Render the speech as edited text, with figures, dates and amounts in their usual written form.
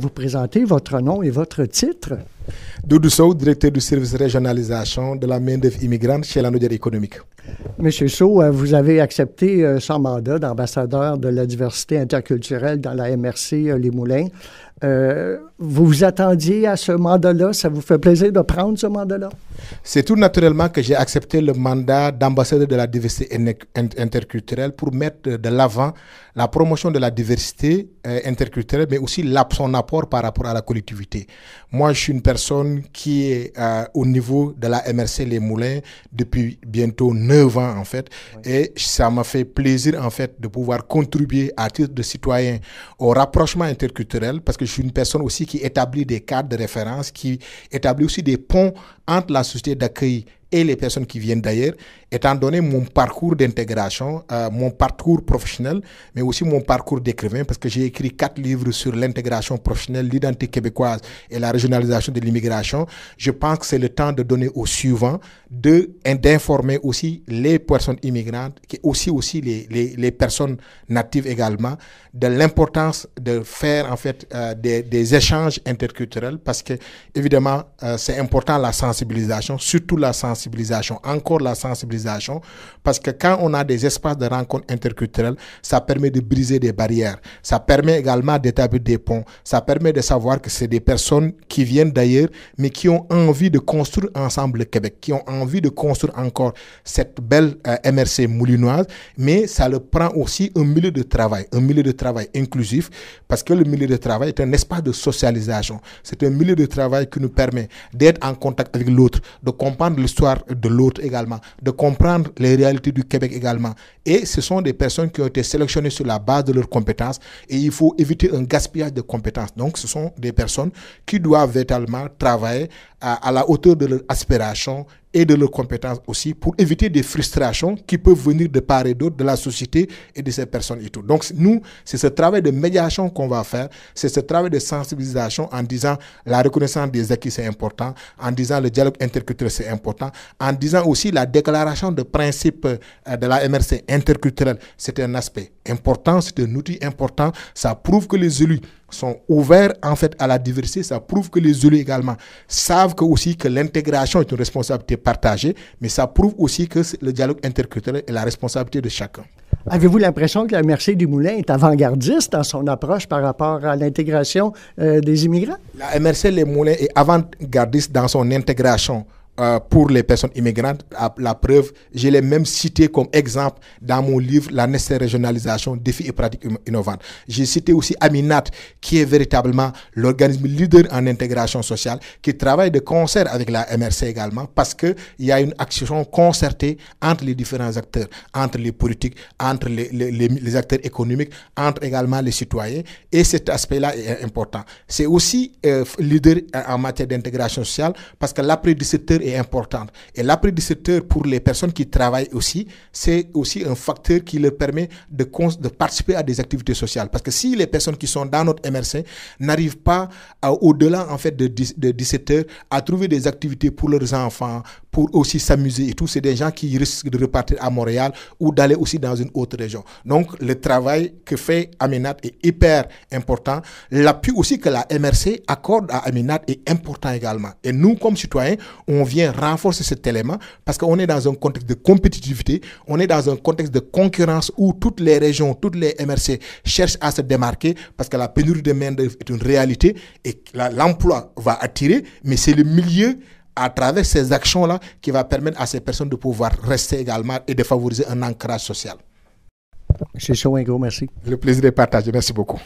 vous présenter votre nom et votre titre. Doudou Sow, directeur du service régionalisation de la main-d'œuvre immigrante chez la Nouvelle économique. Monsieur Sow, vous avez accepté son mandat d'ambassadeur de la diversité interculturelle dans la MRC Les Moulins. Vous vous attendiez à ce mandat-là? Ça vous fait plaisir de prendre ce mandat-là? C'est tout naturellement que j'ai accepté le mandat d'ambassadeur de la diversité interculturelle pour mettre de l'avant la promotion de la diversité interculturelle, mais aussi son apport par rapport à la collectivité. Moi, je suis une personne qui est au niveau de la MRC Les Moulins depuis bientôt 9 ans, en fait. Oui. Et ça m'a fait plaisir, en fait, de pouvoir contribuer à titre de citoyen au rapprochement interculturel, parce que je suis une personne aussi qui établit des cadres de référence, qui établit aussi des ponts entre la société d'accueil et les personnes qui viennent d'ailleurs, étant donné mon parcours d'intégration, mon parcours professionnel, mais aussi mon parcours d'écrivain, parce que j'ai écrit 4 livres sur l'intégration professionnelle, l'identité québécoise et la régionalisation de l'immigration. Je pense que c'est le temps de donner au suivant, d'informer aussi les personnes immigrantes, et aussi les personnes natives également, de l'importance de faire en fait des échanges interculturels, parce que évidemment c'est important la sensibilisation, surtout la sensibilisation, encore la sensibilisation, parce que quand on a des espaces de rencontre interculturels, ça permet de briser des barrières, ça permet également d'établir des ponts, ça permet de savoir que c'est des personnes qui viennent d'ailleurs, mais qui ont envie de construire ensemble le Québec, qui ont envie de construire encore cette belle MRC moulinoise, mais ça leur prend aussi un milieu de travail inclusif, parce que le milieu de travail est un espace de socialisation, c'est un milieu de travail qui nous permet d'être en contact avec l'autre, de comprendre l'histoire de l'autre également, de comprendre les réalités du Québec également. Et ce sont des personnes qui ont été sélectionnées sur la base de leurs compétences, et il faut éviter un gaspillage de compétences. Donc ce sont des personnes qui doivent véritablement travailler à la hauteur de leurs aspirations et de leurs compétences aussi, pour éviter des frustrations qui peuvent venir de part et d'autre de la société et de ces personnes et tout. Donc nous, c'est ce travail de médiation qu'on va faire, c'est ce travail de sensibilisation en disant la reconnaissance des acquis c'est important, en disant le dialogue interculturel c'est important, en disant aussi la déclaration de principe de la MRC interculturelle, c'est un aspect important, c'est un outil important, ça prouve que les élus sont ouverts en fait à la diversité, ça prouve que les élus également savent que l'intégration est une responsabilité partagée, mais ça prouve aussi que le dialogue interculturel est la responsabilité de chacun. Avez-vous l'impression que la MRC des Moulins est avant-gardiste dans son approche par rapport à l'intégration des immigrants? La MRC Les Moulins est avant-gardiste dans son intégration pour les personnes immigrantes. La preuve, je l'ai même cité comme exemple dans mon livre La nécessaire régionalisation, défis et pratiques innovantes. J'ai cité aussi Aminat, qui est véritablement l'organisme leader en intégration sociale, qui travaille de concert avec la MRC également, parce qu'il y a une action concertée entre les différents acteurs, entre les politiques, entre les acteurs économiques, entre également les citoyens, et cet aspect-là est important. C'est aussi leader en matière d'intégration sociale, parce que l'après-17 est importante. Et l'après-17 pour les personnes qui travaillent aussi, c'est aussi un facteur qui leur permet de participer à des activités sociales. Parce que si les personnes qui sont dans notre MRC n'arrivent pas au-delà en fait de 17 heures à trouver des activités pour leurs enfants, pour aussi s'amuser et tout, c'est des gens qui risquent de repartir à Montréal ou d'aller aussi dans une autre région. Donc le travail que fait Aminat est hyper important. L'appui aussi que la MRC accorde à Aminat est important également. Et nous, comme citoyens, on vient renforcer cet élément parce qu'on est dans un contexte de compétitivité, on est dans un contexte de concurrence où toutes les régions, toutes les MRC cherchent à se démarquer parce que la pénurie de main-d'œuvre est une réalité et l'emploi va attirer, mais c'est le milieu à travers ces actions-là qui va permettre à ces personnes de pouvoir rester également et de favoriser un ancrage social. M. Sow, un gros merci. Le plaisir est partagé. Merci beaucoup.